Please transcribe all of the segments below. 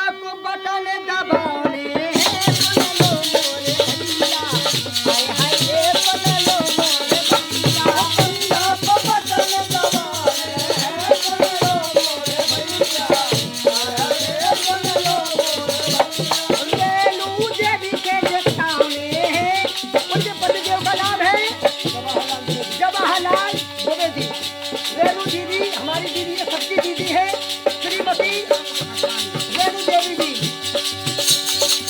को बटन दबाने हैं, सुन लो मोरे भैया, हाय हाय रे सुन लो मोरे भैया, बंदा को बटन दबाने हैं, सुन लो मोरे भैया, हाय हाय रे सुन लो मोरे भैया। रेणु देवी के जेठानी है, उनके पतिदेव का नाम है जवाहरलाल द्विवेदी। रेणु दीदी हमारी दीदी है, सबकी दीदी है, श्रीमती रेणु देवी जी।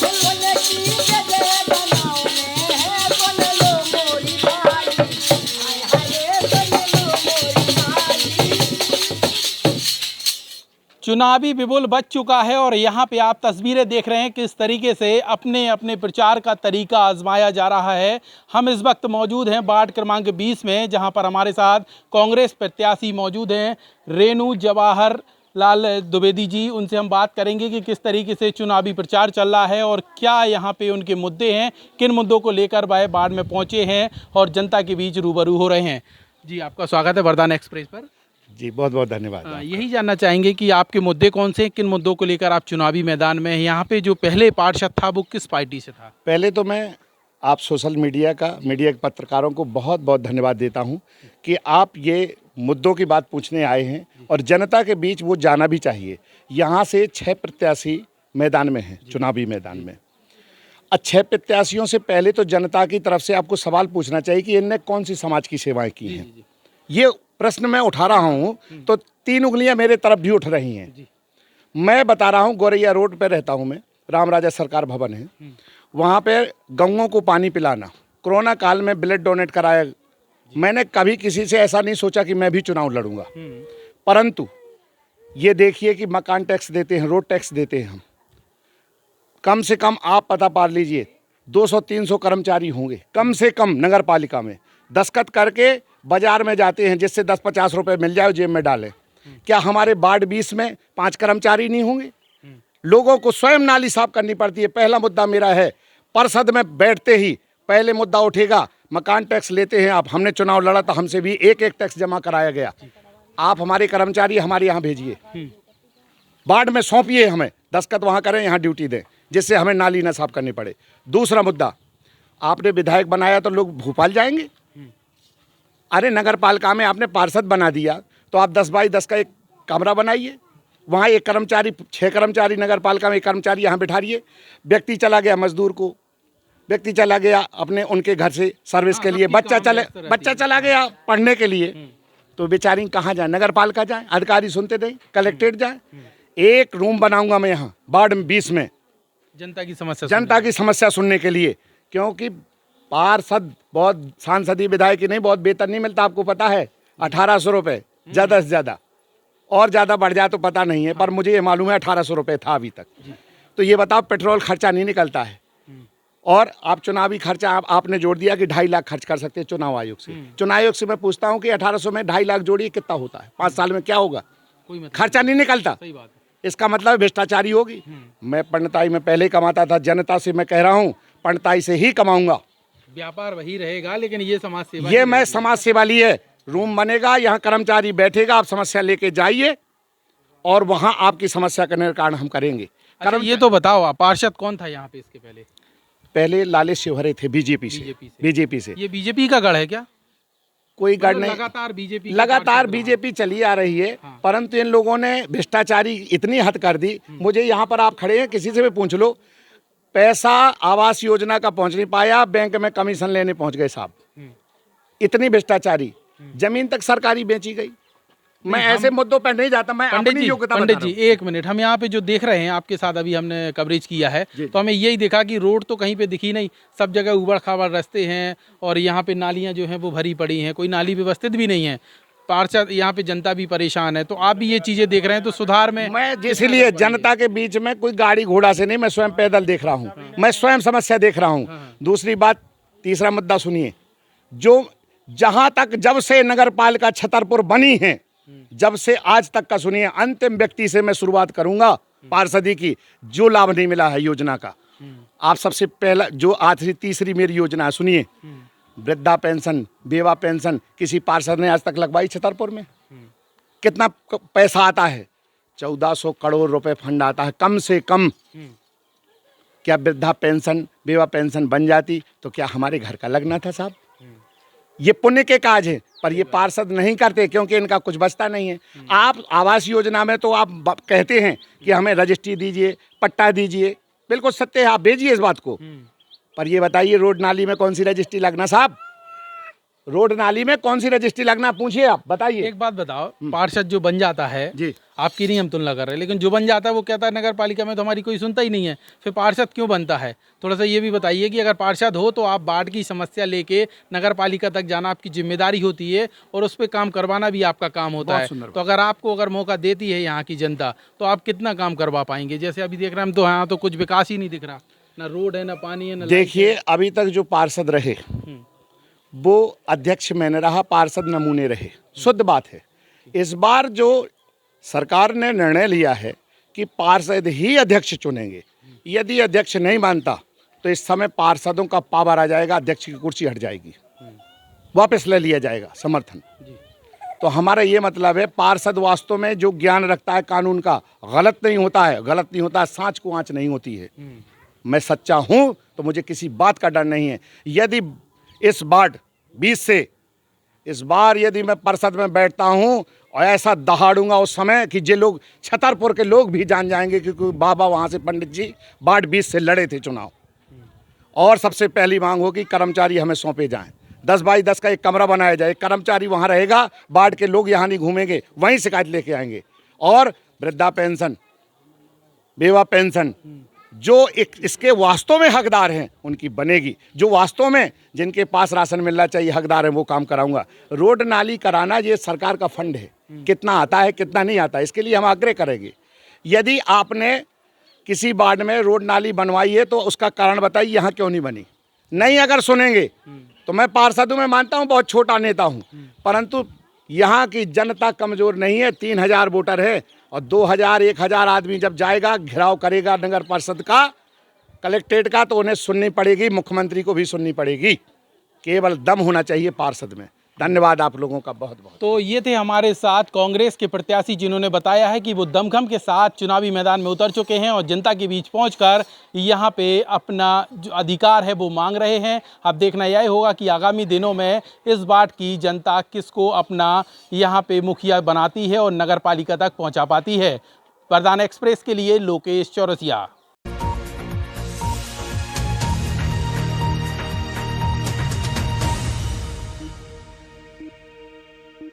बोले की जय बनाओ में है, बोल लो मोरी भाई, हाय हाय रे बोल लो मोरी भाई। चुनावी बिगुल बज चुका है और यहाँ पे आप तस्वीरें देख रहे हैं किस तरीके से अपने अपने प्रचार का तरीका आजमाया जा रहा है। हम इस वक्त मौजूद हैं वार्ड क्रमांक 20 में, जहाँ पर हमारे साथ कांग्रेस प्रत्याशी मौजूद हैं रेणु जवाहर लाल द्विवेदी जी। उनसे हम बात करेंगे कि किस तरीके से चुनावी प्रचार चल रहा है और क्या यहाँ पे उनके मुद्दे हैं, किन मुद्दों को लेकर वह वार्ड में पहुँचे हैं और जनता के बीच रूबरू हो रहे हैं। जी आपका स्वागत है वरदान एक्सप्रेस पर। जी बहुत बहुत धन्यवाद। यही जानना चाहेंगे कि आपके मुद्दे कौन से हैं, किन मुद्दों को लेकर आप चुनावी मैदान में हैं। यहाँ पे जो पहले पार्षद था वो किस पार्टी से था? पहले तो मैं आप सोशल मीडिया के पत्रकारों को बहुत बहुत धन्यवाद देता हूँ कि आप ये मुद्दों की बात पूछने आए हैं और जनता के बीच वो जाना भी चाहिए। यहाँ से 6 प्रत्याशी मैदान में हैं, चुनावी मैदान में। 6 प्रत्याशियों से पहले तो जनता की तरफ से आपको सवाल पूछना चाहिए कि इनने कौन सी समाज की सेवाएं की हैं। ये प्रश्न मैं उठा रहा हूँ तो 3 उंगलियां मेरे तरफ भी उठ रही हैं। मैं बता रहा हूँ, गोरैया रोड पे रहता हूँ मैं, राम राजा सरकार भवन है, वहाँ पे गऊओं को पानी पिलाना, कोरोना काल में ब्लड डोनेट कराया। मैंने कभी किसी से ऐसा नहीं सोचा कि मैं भी चुनाव लड़ूंगा, परंतु ये देखिए कि मकान टैक्स देते हैं, रोड टैक्स देते हैं हम। कम से कम आप पता पार लीजिए 200-300 कर्मचारी होंगे कम से कम नगर पालिका में, दस्तखत करके बाजार में जाते हैं जिससे 10-50 रुपए मिल जाए जेब में डालें। क्या हमारे वार्ड 20 में 5 कर्मचारी नहीं होंगे? लोगों को स्वयं नाली साफ करनी पड़ती है। पहला मुद्दा मेरा है, परिषद में बैठते ही पहले मुद्दा उठेगा, मकान टैक्स लेते हैं आप, हमने चुनाव लड़ा तो हमसे भी एक टैक्स जमा कराया गया। आप हमारे कर्मचारी हमारे यहाँ भेजिए, वार्ड में सौंपिए, हमें दस्तखत वहाँ करें, यहाँ ड्यूटी दें, जिससे हमें नाली ना साफ करनी पड़े। दूसरा मुद्दा, आपने विधायक बनाया तो लोग भोपाल जाएंगे? अरे नगर पालिका में आपने पार्षद बना दिया तो आप 10 बाई 10 का एक कमरा बनाइए, वहाँ एक कर्मचारी, 6 कर्मचारी नगर पालिका में, एक कर्मचारी यहाँ बिठाइए। व्यक्ति चला गया मजदूर को, व्यक्ति चला गया अपने उनके घर से सर्विस के लिए, बच्चा चला गया पढ़ने के लिए, तो बेचारी कहाँ जाए? नगर पालिका जाए, अधिकारी सुनते दें, कलेक्ट्रेट जाए। एक रूम बनाऊंगा मैं यहाँ वार्ड 20 में जनता की समस्या सुनने के लिए, क्योंकि पार्षद बहुत सांसदीय विधायक नहीं, बहुत वेतन नहीं मिलता, आपको पता है 1800 रुपये ज़्यादा से ज़्यादा, और ज़्यादा बढ़ जाए तो पता नहीं है, पर मुझे ये मालूम है 1800 रुपये था अभी तक। तो ये बताओ, पेट्रोल खर्चा नहीं निकलता है, और आप चुनावी खर्चा आपने जोड़ दिया कि 2.5 लाख खर्च कर सकते हैं चुनाव आयोग से। चुनाव आयोग से मैं पूछता हूँ कि 1800 में 2.5 लाख जोड़िए, कितना होता है? 5 साल में क्या होगा? खर्चा नहीं निकलता। इसका मतलब भ्रष्टाचारी होगी। मैं पंडिताई में पहले कमाता था, जनता से मैं कह रहा हूँ पंडिताई से ही कमाऊंगा, व्यापार वही रहेगा, लेकिन ये समाज सेवा, ये मैं समाज सेवा लिए। रूम बनेगा, यहाँ कर्मचारी बैठेगा, आप समस्या लेके जाइए और वहाँ आपकी समस्या का निराकरण हम करेंगे। अच्छा, ये तो बताओ, आप पार्षद कौन था यहाँ पे इसके पहले? पहले लालेश शिवहरे थे, बीजेपी से। ये बीजेपी का गढ़ है क्या? कोई गढ़ नहीं, लगातार बीजेपी चली आ रही है। हाँ। परंतु इन लोगों ने भ्रष्टाचारी इतनी हद कर दी। मुझे यहाँ पर आप खड़े हैं, किसी से भी पूछ लो, पैसा आवास योजना का पहुंच नहीं पाया, बैंक में कमीशन लेने पहुंच गए साहब। इतनी भ्रष्टाचारी, जमीन तक सरकारी बेची गई। मैं ऐसे मुद्दों पर नहीं जाता, मैं अपनी योग्यता बता रहा हूं। पंडित जी एक मिनट, हम यहाँ पे जो देख रहे हैं आपके साथ, अभी हमने कवरेज किया है, तो हमें यही देखा कि रोड तो कहीं पे दिखी नहीं, सब जगह उबड़ खाबड़ रास्ते हैं और यहाँ पे नालियाँ जो हैं वो भरी पड़ी हैं, कोई नाली व्यवस्थित भी नहीं है। पार्षद, यहाँ पे जनता भी परेशान है, तो आप भी ये चीजें देख रहे हैं, तो सुधार में मैं इसीलिए जनता के बीच में कोई गाड़ी घोड़ा से नहीं, मैं स्वयं पैदल देख रहा हूँ, मैं स्वयं समस्या देख रहा हूँ। दूसरी बात, तीसरा मुद्दा सुनिए, जो जहाँ तक जब से नगर पालिका छतरपुर बनी है, जब से आज तक का सुनिए, अंतिम व्यक्ति से मैं शुरुआत करूंगा पार्षदी की, जो लाभ नहीं मिला है योजना का। आप सबसे पहला जो आखिरी तीसरी मेरी योजना है, सुनिए, वृद्धा पेंशन, बेवा पेंशन किसी पार्षद ने आज तक लगवाई छतरपुर में? कितना पैसा आता है? 1400 करोड़ रुपए फंड आता है कम से कम। क्या वृद्धा पेंशन, विधवा पेंशन बन जाती तो क्या हमारे घर का लगना था साहब? ये पुण्य के काज है, पर ये पार्षद नहीं करते क्योंकि इनका कुछ बचता नहीं है। आप आवास योजना में तो आप कहते हैं कि हमें रजिस्ट्री दीजिए, पट्टा दीजिए, बिल्कुल सत्य है, आप भेजिए इस बात को। पर ये बताइए रोड नाली में कौन सी रजिस्ट्री लगना साहब? रोड नाली में कौन सी रजिस्ट्री लगना, पूछिए आप, बताइए। एक बात बताओ, पार्षद जो बन जाता है जी, आपकी नहीं हम तुलना कर रहे, लेकिन जो बन जाता है वो कहता है नगर पालिका में तो हमारी कोई सुनता ही नहीं है, फिर पार्षद क्यों बनता है? थोड़ा सा ये भी बताइए कि अगर पार्षद हो तो आप बाढ़ की समस्या लेके नगर पालिका तक जाना आपकी जिम्मेदारी होती है और उस पर काम करवाना भी आपका काम होता है। तो अगर आपको अगर मौका देती है यहाँ की जनता तो आप कितना काम करवा पाएंगे? जैसे अभी देख रहे हैं हम तो यहाँ तो कुछ विकास ही नहीं दिख रहा, ना रोड है, ना पानी है, ना देखिए अभी तक जो पार्षद रहे वो अध्यक्ष में न रहा, पार्षद नमूने रहे, शुद्ध बात है। इस बार जो सरकार ने निर्णय लिया है कि पार्षद ही अध्यक्ष चुनेंगे, यदि अध्यक्ष नहीं मानता तो इस समय पार्षदों का पावर आ जाएगा, अध्यक्ष की कुर्सी हट जाएगी, वापस ले लिया जाएगा समर्थन। तो हमारा ये मतलब है पार्षद वास्तव में जो ज्ञान रखता है कानून का, गलत नहीं होता है, गलत नहीं होता है, सांच को आँच नहीं होती है। मैं सच्चा हूँ तो मुझे किसी बात का डर नहीं है। यदि इस बार 20 से इस बार यदि मैं परिषद में बैठता हूँ और ऐसा दहाड़ूंगा उस समय कि जे लोग छतरपुर के लोग भी जान जाएंगे क्योंकि बाबा वहाँ से पंडित जी वार्ड 20 से लड़े थे चुनाव। और सबसे पहली मांग होगी कर्मचारी हमें सौंपे जाएं, 10 बाई 10 का एक कमरा बनाया जाए, कर्मचारी वहाँ रहेगा, वार्ड के लोग यहाँ नहीं घूमेंगे, वहीं शिकायत लेके आएंगे। और वृद्धा पेंशन, विधवा पेंशन, जो इसके वास्तव में हकदार हैं उनकी बनेगी, जो वास्तव में जिनके पास राशन मिलना चाहिए हकदार हैं वो काम कराऊंगा। रोड नाली कराना ये सरकार का फंड है, कितना आता है कितना नहीं आता इसके लिए हम आग्रह करेंगे। यदि आपने किसी वार्ड में रोड नाली बनवाई है तो उसका कारण बताइए, यहाँ क्यों नहीं बनी। नहीं अगर सुनेंगे तो मैं पार्षदों में मानता हूँ बहुत छोटा नेता हूँ, परंतु यहाँ की जनता कमज़ोर नहीं है। 3000 वोटर है और 2000-1000 आदमी जब जाएगा घेराव करेगा नगर परिषद का, कलेक्ट्रेट का, तो उन्हें सुननी पड़ेगी, मुख्यमंत्री को भी सुननी पड़ेगी। केवल दम होना चाहिए पार्षद में। धन्यवाद आप लोगों का बहुत बहुत। तो ये थे हमारे साथ कांग्रेस के प्रत्याशी जिन्होंने बताया है कि वो दमखम के साथ चुनावी मैदान में उतर चुके हैं और जनता के बीच पहुंचकर यहाँ पे अपना जो अधिकार है वो मांग रहे हैं। अब देखना यह होगा कि आगामी दिनों में इस बात की जनता किसको अपना यहाँ पे मुखिया बनाती है और नगर पालिका तक पहुँचा पाती है। वरदान एक्सप्रेस के लिए लोकेश चौरसिया।